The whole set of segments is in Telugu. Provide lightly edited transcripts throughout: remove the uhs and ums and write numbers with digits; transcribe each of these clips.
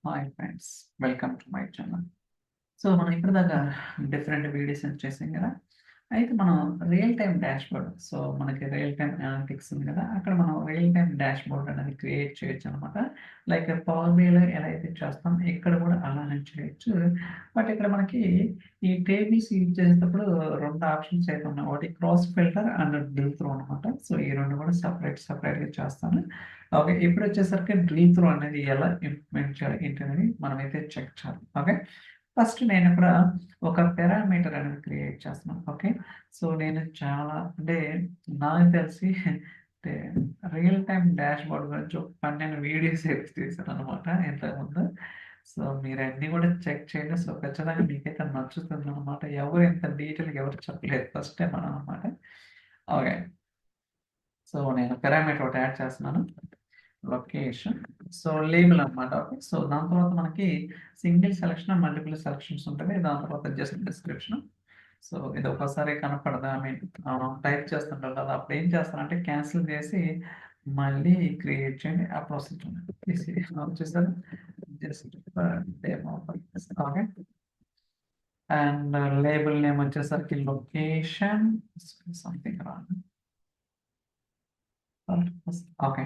Hi friends, welcome to my channel. So, మనం ఇప్పటిదాకా డిఫరెంట్ వీడియోస్ చేసాం గదా! అయితే మనం రియల్ టైమ్ డాష్‌బోర్డ్ మనకి రియల్ టైమ్ అనలిటిక్స్ ఉంది గదా! అక్కడ మనం రియల్ టైమ్ డాష్‌బోర్డ్ అనేది క్రియేట్ చేయొచ్చనమాట. లైక్ పవర్ బిఐలో ఎలా అయితే చేస్తాం ఇక్కడ గూడా అలానే చేయొచ్చు. బట్ ఇక్కడ మనకి ఈ టేబుల్స్ యూజ్ చేసేటప్పుడు 2 ఆప్షన్స్ అయితే ఉన్నాయి. ఒకటి cross filter and drill through అనమాట. సో, ఈ 2 గూడా సెపరేట్‌గా చేస్తాను. ఓకే. ఇప్పుడొచ్చేసరికి డ్రిల్ త్రూ అనేది ఎలా ఇంప్లిమెంట్ చేయాలి ఏంటనేది మనమైతే చెక్ చేయాలి. ఓకే. ఫస్ట్ నేనిక్కడ ఒక పారామీటర్ అనేది క్రియేట్ చేస్తున్నాను. ఓకే. సో, నేను చాలా అంటే నాకు తెలిసి అంటే రియల్ టైమ్ డాష్‌బోర్డ్ గురించి ఒక 12 వీడియోస్ అయితే చేశాననమాట ఇంతకుముందు. సో, మీరన్నీ గూడా చెక్ చేయండి. సో, ఖచ్చితంగా మీకైతే నచ్చుతుందనమాట. ఎవరు ఇంత డీటెయిల్‌గా ఎవరు చెప్పలేదు. ఫస్ట్ టైమ్ అనమాట. ఓకే. సో, నేను పారామీటర్ ఒకటి యాడ్ చేస్తున్నాను. లొకేషన్. సో, లేబుల్ అనమాట. ఓకే. సో, దాని తర్వాత మనకి సింగిల్ సెలక్షన్, మల్టిపుల్ సెలక్షన్స్ ఉంటది. దాని తర్వాత జస్ట్ డిస్క్రిప్షన్. సో, ఇది ఒక్కోసారి కనపడదు. ఐ మీన్ టైప్ చేస్తుంటాం కదా! అప్పుడు ఏం చేస్తానంటే క్యాన్సిల్ చేసి మళ్ళీ క్రియేట్ చేయండి. ఆ ప్రాసెస్ తీసి చూసారా? Just demo purpose. Okay. And label name వచ్చేసరికి location something wrong. Okay.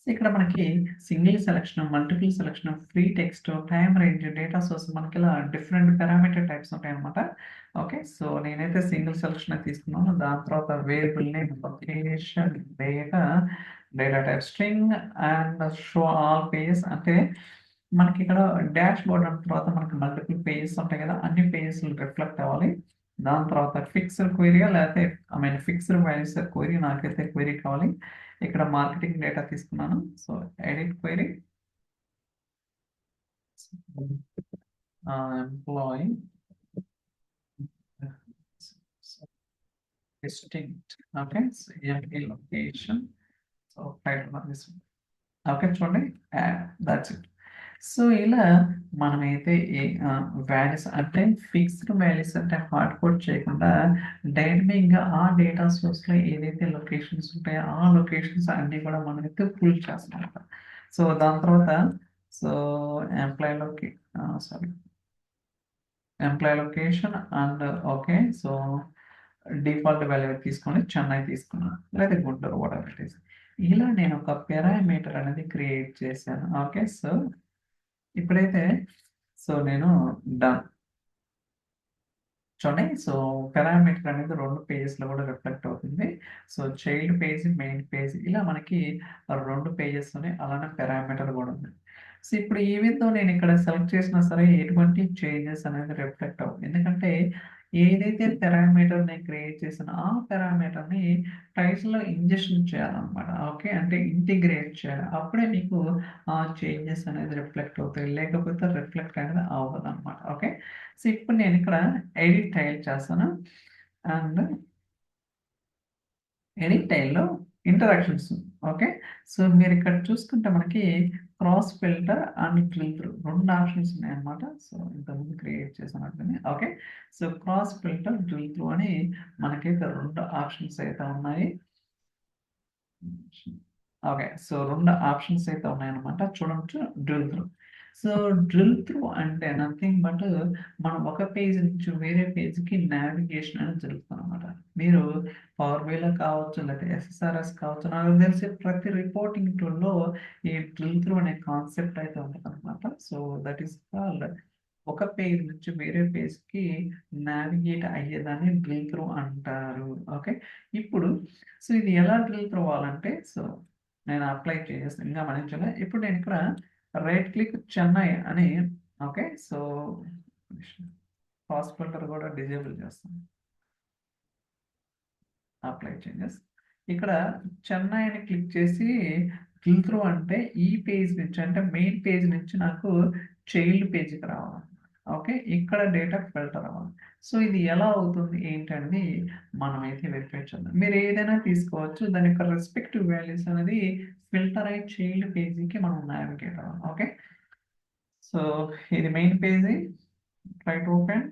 So, ఇక్కడ మనకి single selection, multiple selection, free text, time range, data source మనకిలా డిఫరెంట్ పారామీటర్ టైప్స్ ఉంటాయన్నమాట. ఓకే. సో, నేనైతే సింగిల్ సెలక్షనే తీసుకున్నాను. దాని తర్వాత variable name, location, data type string and show all pages అంటే మనకిక్కడ డాష్‌బోర్డ్ అన్న తర్వాత మనకి మల్టిపుల్ పేజెస్ ఉంటాయి కదా! అన్ని పేజెస్‌లు రిఫ్లెక్ట్ అవ్వాలి. దాని తర్వాత ఫిక్స్డ్ క్వెరీయా లేతే I mean fixed values query నాకైతే క్వెరీ కావాలి. ఇక్కడ మార్కెటింగ్ డేటా తీసుకున్నాను. So, edit query employee distinct okay. So, MP location so, title this okay. చూడండి దట్స్ ఇట్. సో, ఇలా మనమైతే వాల్యూస్ అంటే ఫిక్స్డ్ వాల్యూస్ అంటే హార్డ్ కోడ్ చేయకుండా డైనమిక్‌గా ఆ డేటా సోర్స్‌లో ఏదైతే లొకేషన్స్ ఉంటాయో ఆ లొకేషన్స్ అన్నీ కూడా మనమైతే పుల్ చేస్తామన్నమాట. సో, దాని తర్వాత సో, ఎంప్లాయీలోకి sorry employee location and okay. So, default value తీసుకొని చెన్నై తీసుకున్నాను. లేదా గుంటూరు వాటెవర్ ఇట్ ఈస్. ఇలా నేను ఒక పారామీటర్ అనేది క్రియేట్ చేశాను. ఓకే. సో, ఇప్పుడైతే నేను డన్. చూడండి. సో, పారామీటర్ అనేది 2 పేజెస్‌లో కూడా రిఫ్లెక్ట్ అవుతుంది. So, child page, main page ఇలా మనకి 2 పేజెస్‌లోనే అలానే పారామీటర్ కూడా ఉంది. సో, ఇప్పుడు ఈవెన్ దో నేను ఇక్కడ సెలెక్ట్ చేసినా సరే ఎటువంటి చేంజెస్ అనేది రిఫ్లెక్ట్ అవ్వవు. ఎందుకంటే ఏదైతే పారామీటర్ నేను క్రియేట్ చేసానో ఆ పారామీటర్‌ని టైటిల్‌లో ఇంజెక్షన్ చేయాలన్నమాట. ఓకే. అంటే ఇంటిగ్రేట్ చేయాలి. అప్పుడే మీకు ఆ చేంజెస్ అనేది రిఫ్లెక్ట్ అవుతాయి. లేకపోతే రిఫ్లెక్ట్ అనేది అవ్వదన్నమాట. ఓకే. సో, ఇప్పుడు నేనిక్కడ ఎడిట్ టైల్ చేస్తాను. అండ్ ఎడిట్ టైల్‌లో ఇంటరాక్షన్స్ ఓకే. సో, మీరిక్కడ చూసుకుంటే మనకి cross filter and filter 2 options ఉన్నాయన్నమాట. సో, ఇంతకుముందు క్రియేట్ చేశాను అట్లనే. Okay. So, cross filter, drill through అని మనకైతే 2 ఆప్షన్స్ అయితే ఉన్నాయి. ఓకే. సో, 2 ఆప్షన్స్ అయితే ఉన్నాయన్నమాట. చూడొచ్చు drill through. So, drill through అంటే నథింగ్ బట్ మనం ఒక పేజ్ నుంచి వేరే పేజ్‌కి నావిగేషన్ అనేది జరుగుతుందన్నమాట. మీరు పవర్ బిఐలో కావచ్చు, లేకపోతే ఎస్ఎస్ఆర్ఎస్ కావచ్చు, నాకు తెలిసి ప్రతి రిపోర్టింగ్ టూల్‌లో ఈ డ్రిల్ త్రూ అనే కాన్సెప్ట్ అయితే ఉంటదన్నమాట. సో, దట్ ఈస్ కాల్డ్ ఒక పేజ్ నుంచి వేరే పేజ్‌కి నావిగేట్ అయ్యేదాన్ని డ్రిల్ త్రూ అంటారు. ఓకే. ఇప్పుడు ఇది ఎలా డ్రిల్ త్రూ అవ్వాలంటే నేను అప్లై చేసేసాను. ఇంకా గమనించలే. ఇప్పుడు నేనిక్కడ రైట్ క్లిక్ చెన్నై అని ఓకే. సో, క్రాస్ ఫిల్టర్ కూడా డిజేబుల్ చేస్తాను. Apply changes. ఇక్కడ చెన్నై అని క్లిక్ చేసి డ్రిల్ త్రూ అంటే ఈ పేజ్ నుంచి అంటే మెయిన్ పేజ్ నుంచి నాకు చైల్డ్ పేజ్‌కి రావాలి. ఓకే. ఇక్కడ డేటా ఫిల్టర్ అవ్వాలి. సో, ఇది ఎలా అవుతుంది ఏంటనేది మనమైతే వెరిఫై చేద్దాం. మీరు ఏదైనా తీసుకోవచ్చు. దాని యొక్క రెస్పెక్టివ్ వాల్యూస్ అనేది ఫిల్టర్ అయ్యి చైల్డ్ పేజీకి మనం నావిగేట్ అవ్వాలి. ఓకే. సో, ఇది main page. Try to open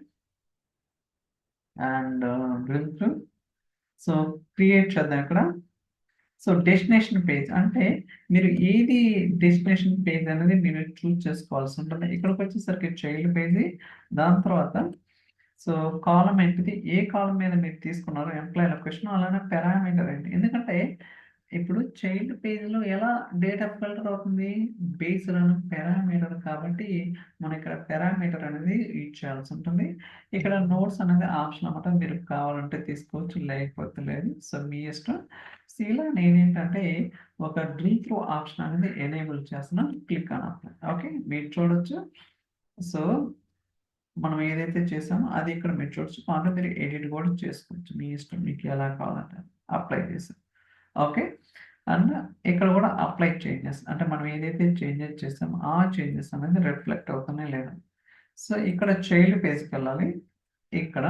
and drill through. So, create చేద్దాం ఇక్కడ. సో డెస్టినేషన్ పేజ్ అంటే మీరు ఏది డెస్టినేషన్ పేజ్ అనేది మీరు చూస్ చేసుకోవాల్సి ఉంటుంది. ఇక్కడికి వచ్చేసరికి చైల్డ్ పేజీ, దాని తర్వాత సో కాలం ఏంటిది, ఏ కాలం మీద మీరు తీసుకున్నారో ఎంప్లాయీ లొకేషన్, అలానే పారామీటర్ ఏంటి. ఎందుకంటే ఇప్పుడు చైల్డ్ పేజ్లో ఎలా డేటా ఫిల్టర్ అవుతుంది, బేస్డ్ ఆన్ పారామీటర్ కాబట్టి మనం ఇక్కడ పారామీటర్ అనేది యూజ్ చేయాల్సి ఉంటుంది. ఇక్కడ నోట్స్ అనేది ఆప్షన్ అన్నమాట, మీరు కావాలంటే తీసుకోవచ్చు, లేకపోతే లేదు. సో మీ ఇష్టం. సో ఇలా నేనేంటంటే ఒక డ్రిల్ త్రూ ఆప్షన్ అనేది ఎనేబుల్ చేస్తున్నాను. Click on apply. ఓకే, మీరు చూడొచ్చు. సో మనం ఏదైతే చేసామో అది ఇక్కడ మీరు చూడొచ్చు. కావాలంటే మీరు ఎడిట్ కూడా చేసుకోవచ్చు, మీ ఇష్టం, మీకు ఎలా కావాలంటే అప్లై చేసాం. ఓకే, అండ్ ఇక్కడ కూడా అప్లై చేంజెస్ అంటే మనం ఏదైతే చేంజెస్ చేసామో ఆ చేంజెస్ అనేది రిఫ్లెక్ట్ అవుతానే లేదా. సో ఇక్కడ చైల్డ్ పేజ్కి వెళ్ళాలి. ఇక్కడ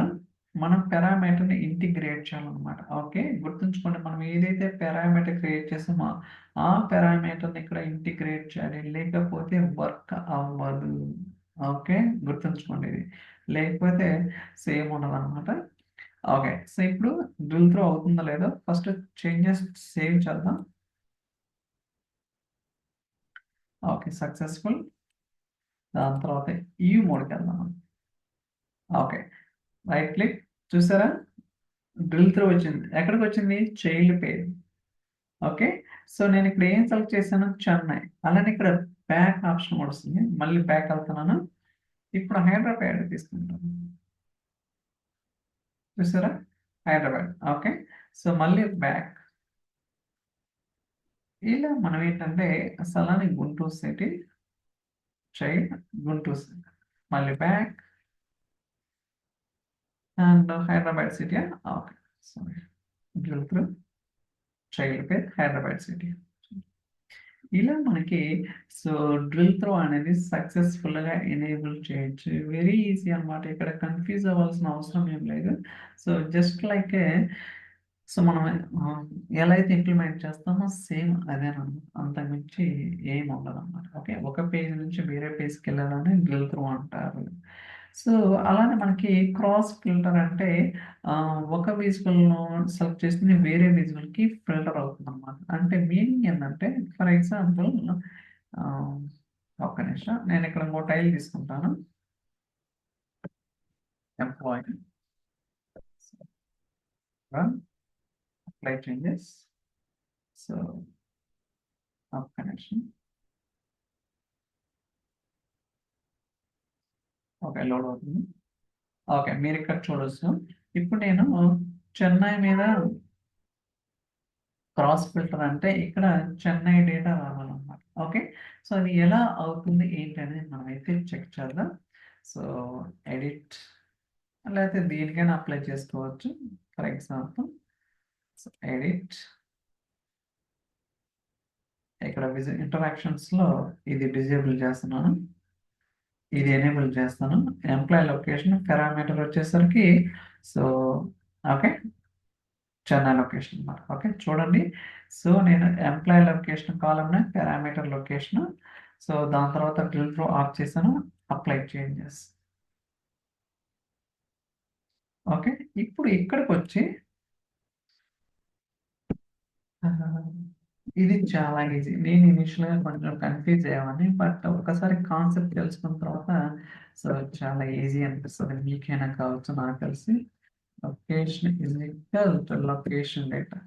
మనం పారామీటర్ని ఇంటిగ్రేట్ చేయాలన్నమాట. ఓకే, గుర్తుంచుకోండి, మనం ఏదైతే పారామీటర్ క్రియేట్ చేసామో ఆ పారామీటర్ని ఇక్కడ ఇంటిగ్రేట్ చేయాలి, లేకపోతే వర్క్ అవ్వదు. ఓకే, గుర్తుంచుకోండి ఇది, లేకపోతే సేమ్ ఉండదు అనమాట. ఓకే, సో ఇప్పుడు డ్రిల్ త్రూ అవుతుందో లేదో ఫస్ట్ చేంజెస్ సేవ్ చేద్దాం. Okay, successful. దాని తర్వాత ఈ మోడ్కి వెళ్దాం. ఓకే, రైట్ క్లిక్, చూసారా డ్రిల్ త్రూ వచ్చింది. ఎక్కడికి వచ్చింది, చైల్డ్ పేజ్. ఓకే, సో నేను ఇక్కడ ఏం సెలెక్ట్ చేశాను, చెన్నై. అలానే ఇక్కడ బ్యాక్ ఆప్షన్ కూడా వస్తుంది, మళ్ళీ బ్యాక్ వెళ్తున్నాను. ఇప్పుడు హైదరాబాద్ తీసుకుంటాను, చూసారా హైదరాబాద్. ఓకే, సో మళ్ళీ బ్యాక్. ఇలా మనం ఏంటంటే అసలు Guntur city, child Guntur city, మళ్ళీ back and Hyderabad city. Okay, sorry, drill through child page Hyderabad city. ఇలా మనకి సో డ్రిల్ త్రో అనేది సక్సెస్ఫుల్గా ఎనేబుల్ చేయొచ్చు. వెరీ ఈజీ అనమాట, ఇక్కడ కన్ఫ్యూజ్ అవ్వాల్సిన అవసరం ఏం లేదు. సో జస్ట్ లైక్ సో మనం ఎలా అయితే ఇంప్లిమెంట్ చేస్తామో సేమ్ అదేనమాట, అంతకుమించి ఏం ఉండదు అనమాట. ఓకే, ఒక పేజ్ నుంచి వేరే పేజ్కి వెళ్ళాలని డ్రిల్ త్రో అంటారు. సో అలానే మనకి క్రాస్ ఫిల్టర్ అంటే ఒక విజువల్ను సెలెక్ట్ చేసి వేరే విజువల్కి ఫిల్టర్ అవుతుంది అనమాట. అంటే మీనింగ్ ఏంటంటే ఫర్ ఎగ్జాంపుల్ ఒక్క నిమిషం, నేను ఇక్కడ ఇంకో టైల్ తీసుకుంటాను, ఎంప్లాయీ, అప్లై చేంజెస్. సో ఒక్క నిమిషం, ఓకే లోడ్ అవుతుంది. ఓకే, మీరు ఇక్కడ చూడొచ్చు. ఇప్పుడు నేను చెన్నై మీద క్రాస్ ఫిల్టర్ అంటే ఇక్కడ చెన్నై డేటా రావాలన్నమాట. ఓకే, సో అది ఎలా అవుతుంది ఏంటి అనేది మనం అయితే చెక్ చేద్దాం. సో ఎడిట్, లేకపోతే దీనికైనా అప్లై చేసుకోవచ్చు. ఫర్ ఎగ్జాంపుల్ సో ఎడిట్, ఇక్కడ ఇంటరాక్షన్స్లో ఇది డిజేబుల్ చేస్తున్నాను, ఇది ఎనేబుల్ చేస్తాను. ఎంప్లాయీ లొకేషన్ పారామీటర్ వచ్చేసరికి సో ఓకే చెన్నై లొకేషన్ అన్నమాట. ఓకే, చూడండి. సో నేను ఎంప్లాయీ లొకేషన్ కాలంలో పారామీటర్ లొకేషన్, సో దాని తర్వాత డ్రిల్ త్రో ఆఫ్ చేశాను, అప్లై చేంజెస్. ఓకే, ఇప్పుడు ఇక్కడికి వచ్చి ఇది చాలా ఈజీ. నేను ఇనిషియల్గా కొంచెం కన్ఫ్యూజ్ అయ్యామని, బట్ ఒకసారి కాన్సెప్ట్ తెలుసుకున్న తర్వాత సో చాలా ఈజీ అనిపిస్తుంది. మీకైనా కావచ్చు, నాకు తెలిసి location is equal to location data.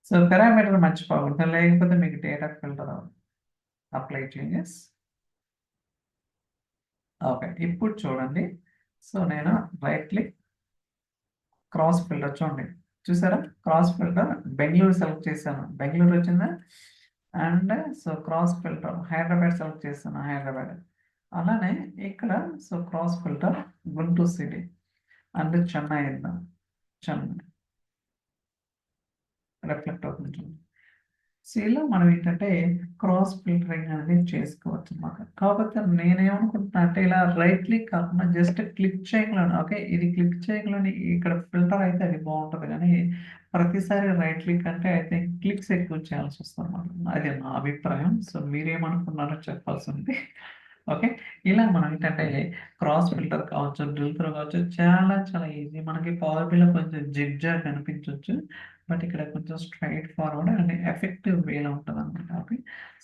So parameter మర్చిపోకూడదు, లేకపోతే మీకు డేటా ఫిల్టర్ అవ్వదు. Apply changes. ఓకే, ఇప్పుడు చూడండి. సో నేను రైట్ క్లిక్, క్రాస్ ఫిల్టర్ చూడండి, చూసారా క్రాస్ ఫిల్టర్ బెంగళూరు సెలెక్ట్ చేశాను, బెంగళూరు వచ్చిందా. And so cross filter Hyderabad select చేశాను, హైదరాబాద్. అలానే ఇక్కడ so cross filter Guntur city and Chennai ఇద్దాం, చెన్నై రిఫ్లెక్ట్ అవుతుంది. సో ఇలా మనం ఏంటంటే క్రాస్ ఫిల్టరింగ్ అనేది చేసుకోవచ్చు అన్నమాట. కాకపోతే నేనేమనుకుంటున్నా అంటే ఇలా రైట్ క్లిక్ కాకుండా జస్ట్ క్లిక్ చేయగలను. ఓకే, ఇది క్లిక్ చేయగలని ఇక్కడ ఫిల్టర్ అయితే అది బాగుంటుంది, కానీ ప్రతిసారి రైట్ క్లిక్ అంటే ఐ థింక్ క్లిక్స్ ఎక్కువ చేయాల్సి వస్తుంది అన్నమాట. అది నా అభిప్రాయం. సో మీరేమనుకున్నారో చెప్పాల్సి ఉంది. ఓకే, ఇలా మనం ఏంటంటే క్రాస్ ఫిల్టర్ కావచ్చు, డ్రిల్ త్రో కావచ్చు, చాలా చాలా ఈజీ. మనకి పవర్ బిలో కొంచెం జిగ్ జాగ్ కనిపించవచ్చు, బట్ ఇక్కడ కొంచెం స్ట్రైట్ ఫార్వర్డ్ అండ్ ఎఫెక్టివ్ వేలో ఉంటుంది అనమాట అది.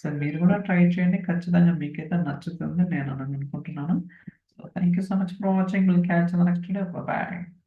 సో మీరు కూడా ట్రై చేయండి, ఖచ్చితంగా మీకైతే నచ్చుతుంది నేను అనుకుంటున్నాను. So thank you so much for watching. Will catch next day. Bye.